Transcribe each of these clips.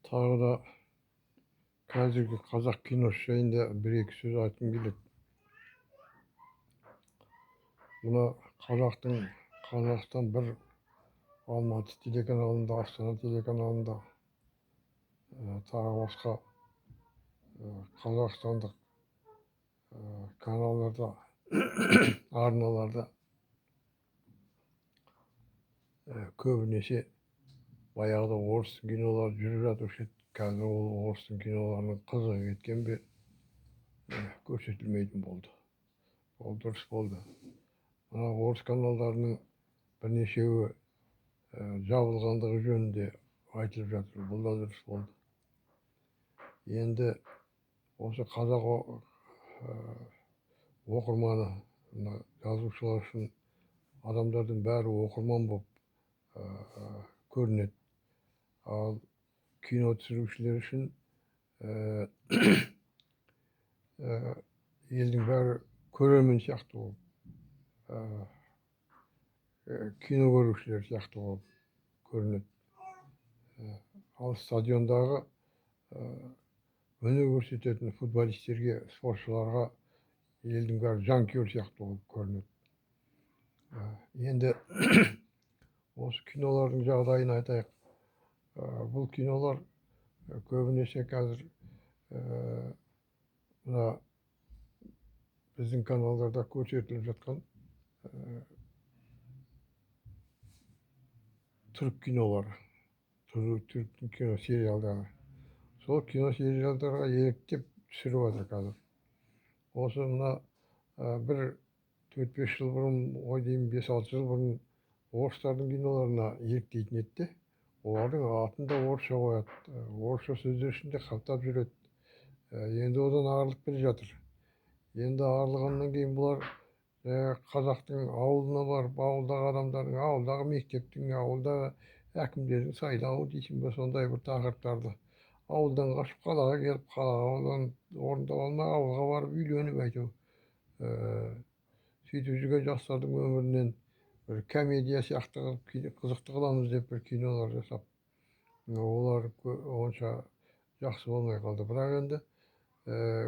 Tағы да қазіргі қазақ киносы жайында бір-екі сөз айтқым келеді. Мына Қазақстан бір Алматы телеканалында, Астана телеканалында, тағы басқа қазақстандық каналдарда, арналарда көбінесе баяғыда орыстың кинолары жүріп жатушы еді. Қазір ол орыстың киноларының қызығы кеткен бе көрсетілмейтін болды. Ол дұрыс болды. Мына орыс каналдарының бірнешеуі жабылғандығы жөнінде айтылып жатыр. Бұл да дұрыс болды. Енді осы қазақ оқырманы, жазушылар үшін адамдардың бәрі оқырман болып көрінеді. Ал кино түсірушілер үшін елдің бәрі көрермен сияқты болып, кино көрушілер сияқты болып көрінеді. Ал стадиондағы өнер көрсететін футболистерге, спортшыларға елдің бәрі жанкүйер сияқты болып көрінеді. Енді осы кинолардың жағдайын айтайық. Бұл кинолар көбінесе қазір мына біздің каналдарда көрсетіліп жатқан түрік кинолары, түрік кино сериалдары. Сол кино сериалдарға еліктеп түсіріп жатыр қазір. Осы мына бір 4-5 жыл бұрын, ой деймін 5-6 жыл бұрын орыстардың киноларына еліктейтін еді. Олардың атын да орысша қояды, орысша сөздер ішінде қаптап жүреді. Енді одан арылып келе жатыр. Енді арылғаннан кейін бұлар қазақтың ауылына барып, ауылдағы адамдардың, ауылдағы мектептің, ауылдағы әкімдердің сайлауы дейсің бе, сондай бір тақырыптарды ауылдан қашып қалаға келіп, қалаға орындап алмай ауылға барып үйленіп әйтеу сөйтіп жүрген жастардың өмірінен бір комедия сияқты қылып қызықты қыламыз деп бір кинолар жасап, олар онша жақсы болмай қалды. Бірақ енді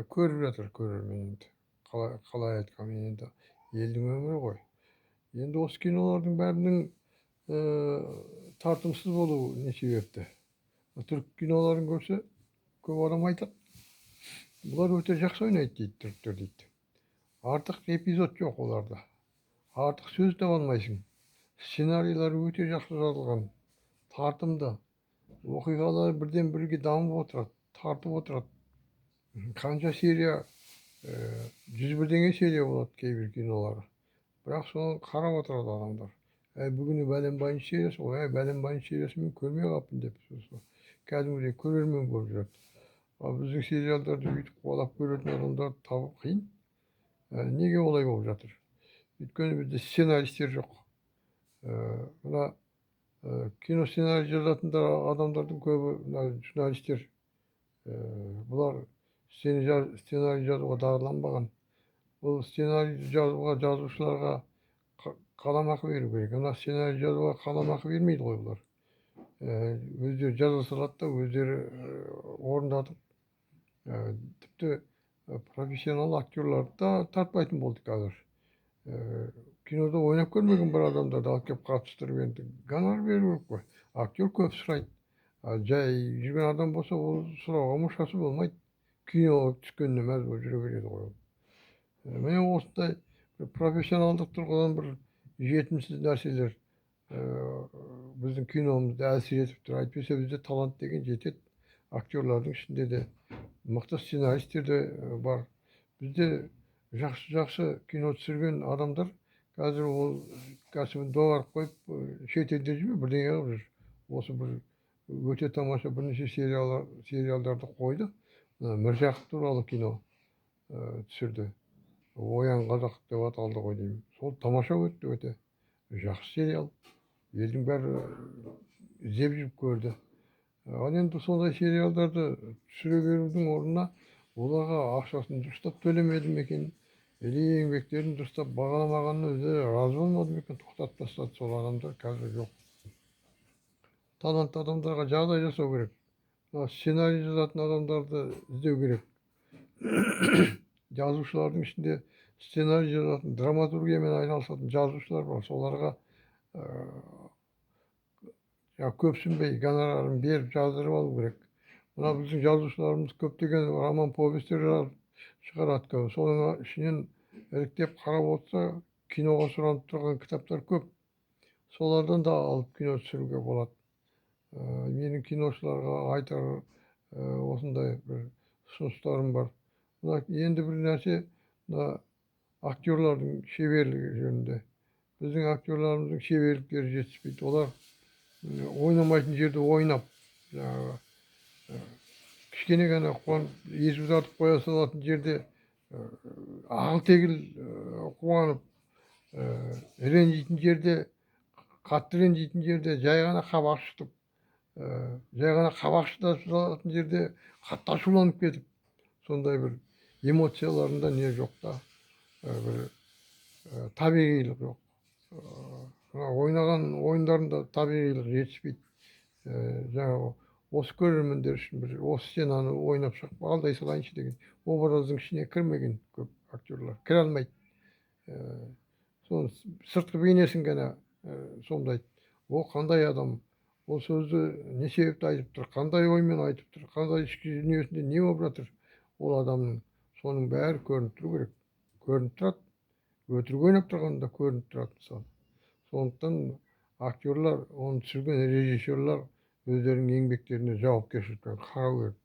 көріп жатыр көрермен. Енді қалай айтқанмен, енді елдің өмірі ғой. Енді осы кинолардың бәрінің тартымсыз болуы не себепті? Түрік киноларын көрсе, көп адам айтады, бұлар өте жақсы ойнайды дейді, түріктер дейді. Артық эпизод жоқ оларда. Артық сөз де алмайсың. Сценарийлары өте жақсы жазылған, тартымды. Оқиғалар бірден бірге дамып отырады, тартып отырады. Қанша серия, 100 серия болады кейбір кинолары. Бірақ соны қарап отырады адамдар. Бүгін бәленбайын сериясы, бәленбайын сериясы мен көрмей қалыппын деп. Кәдімгідей көрермен болып жүреді. Ал біздің сериалдарды бүйтіп қуалап көретін адамдарды табу қиын. Неге олай болып жатыр? Өйткені бізде сценаристер жоқ. Мына кино сценарий жазатын адамдардың көбі журналистер. Бұлар сценарий жазуға дағдыланбаған. Бұл сценарий жазуға жазушыларға қаламақы беру керек. Мына сценарий жазуға қаламақы бермейді ғой бұлар. Өздері жаза салады да, өздері орындатып, тіпті профессионал актерларды да тартпайтын болды қазір. Кинода ойнап көрмеген бір адамдарды алып келіп қатыстырып, енді гонорар беру керек қой. Актер көп сұрайды. Жай жүрген адам болса, ол сұрауға мұршасы болмайды. Киноға түскеніне мәжбүр жүре береді ғой. Міне осындай профессионалдық тұрғыдан бір жетімсіз нәрселер біздің киномызды әлсіз етіп тұр. Әйтпесе бізде талант деген жетеді. Актерлардың ішінде де мықты сценаристер де бар. Бізде жақсы кино түсірген адамдар қазір ол кәсібін доғарып қойып шетелде жүрмей бірдеңе қылып жүр. Осы бір өте тамаша бірнеше сериалдарды қойды. Міржақып туралы кино түсірді. Оян қазақ деп аталды ғой деймін. Сол тамаша өтті, өте жақсы сериал. Елдің бәрі іздеп жүріп көрді. Ал енді сондай сериалдарды түсіре берудің орнына оларға ақшасын дұрыстап төлемеді ме екен, или еңбектерін дұрыстап бағаламағанына өздері разы болмады ма екен, тоқтатып тастады. Сол адамдар қазір жоқ. Талантты адамдарға жағдай жасау керек. Ssenariy жазатын адамдарды іздеу керек. Жазушылардың ішінде сценарий жазатын, драматургиямен айналысатын жазушылар бар. Соларға көпсінбей гонорарын беріп жаздырып алу керек. Мына біздің жазушыларымыз көптеген роман повестер шығарады көп. Соның ішінен іріктеп қарап отырса, киноға сұранып тұрған кітаптар көп. Солардан да алып кино түсіруге болады. Менің киношыларға айтар осындай бір ұсыныстарым бар. Мына енді бір нәрсе, мына актерлардың шеберлігі жөнінде. Біздің актерларымыздың шеберліктері жетіспейді. Олар ойнамайтын жерде ойнап, жаңағы кішкене ғана езу тартып қоя салатын жерде ағыл-тегіл қуанып, ренжитін жерде, қатты ренжитін жерде жай ғана қабақ шытып, жай ғана қабақ шыта салатын жерде қатты ашуланып кетіп, сондай бір эмоцияларында не жоқ та, бір табиғилық жоқ. Ойнаған ойындарында табиғилық жетіспейді. Жаңағы осы көрермендер үшін бір осы сценаны ойнап шығып алдай салайыншы деген образдың ішіне кірмеген көп актерлар, кіре алмайды. Соның сыртқы бейнесін ғана сомдайды. Ол қандай адам, ол сөзді не себепті айтып тұр, қандай оймен айтып тұр, қандай ішкі дүниесінде не болып жатыр ол адамның, соның бәрі көрініп тұру керек. Көрініп тұрады. Өтірік ойнап тұрғанда көрініп тұрады мысалы. Сондықтан актерлар, оны түсірген режиссерлар өздерінің еңбектеріне жауапкершілікпен қарау керек.